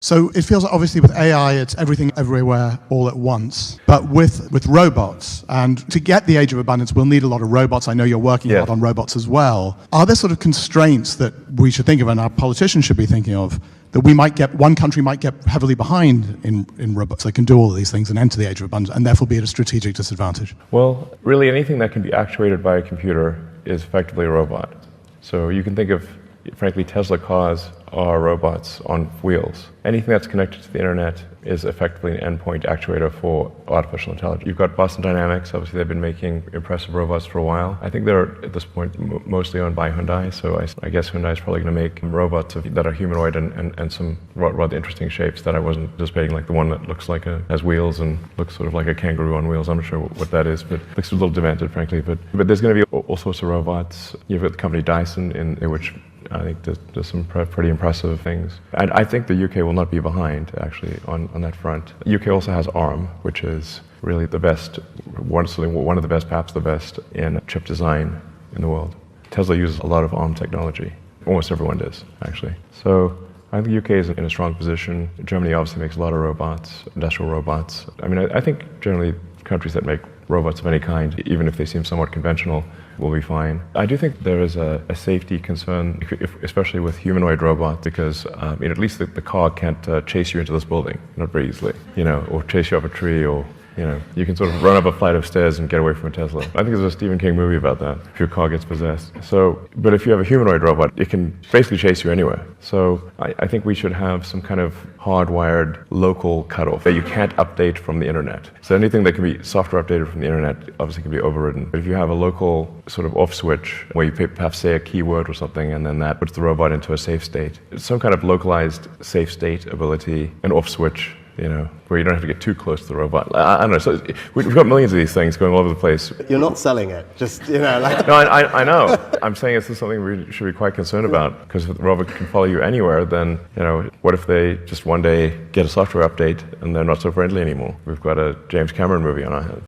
So it feels like obviously with AI, it's everything everywhere all at once. But with robots, and to get the age of abundance, we'll need a lot of robots. I know you're working a lot on robots as well. Are there sort of constraints that we should think of, and our politicians should be thinking of, that one country might get heavily behind in robots that can do all of these things and enter the age of abundance, and therefore be at a strategic disadvantage? Well, really anything that can be actuated by a computer is effectively a robot. So you can think of, frankly, Tesla cars are robots on wheels. Anything that's connected to the internet is effectively an endpoint actuator for artificial intelligence. You've got Boston Dynamics. Obviously, they've been making impressive robots for a while. I think they're, at this point, mostly owned by Hyundai, so I guess Hyundai is probably going to make robots that are humanoid and some rather interesting shapes that I wasn't anticipating, like the one that looks like has wheels and looks sort of like a kangaroo on wheels. I'm not sure what that is, but looks a little demented, frankly. But there's going to be all sorts of robots. You've got the company Dyson, in which I think there's some pretty impressive things. And I think the UK will not be behind, actually, on that front. The UK also has ARM, which is really the best, one of the best, perhaps the best, in chip design in the world. Tesla uses a lot of ARM technology. Almost everyone does, actually. So I think the UK is in a strong position. Germany obviously makes a lot of robots, industrial robots. I mean, I think generally countries that make robots of any kind, even if they seem somewhat conventional, will be fine. I do think there is a safety concern, especially with humanoid robots, because at least the car can't chase you into this building, not very easily, or chase you up a tree, or you can sort of run up a flight of stairs and get away from a Tesla. I think there's a Stephen King movie about that, if your car gets possessed. But if you have a humanoid robot, it can basically chase you anywhere. So I think we should have some kind of hardwired local cutoff that you can't update from the internet. So anything that can be software updated from the internet obviously can be overridden. But if you have a local sort of off switch where you perhaps say a keyword or something, and then that puts the robot into a safe state, some kind of localized safe state ability, an off switch, where you don't have to get too close to the robot. I don't know. So we've got millions of these things going all over the place. You're not selling it, just, like... No, I know. I'm saying this is something we should be quite concerned about, because if the robot can follow you anywhere, then, what if they just one day get a software update and they're not so friendly anymore? We've got a James Cameron movie on our hands.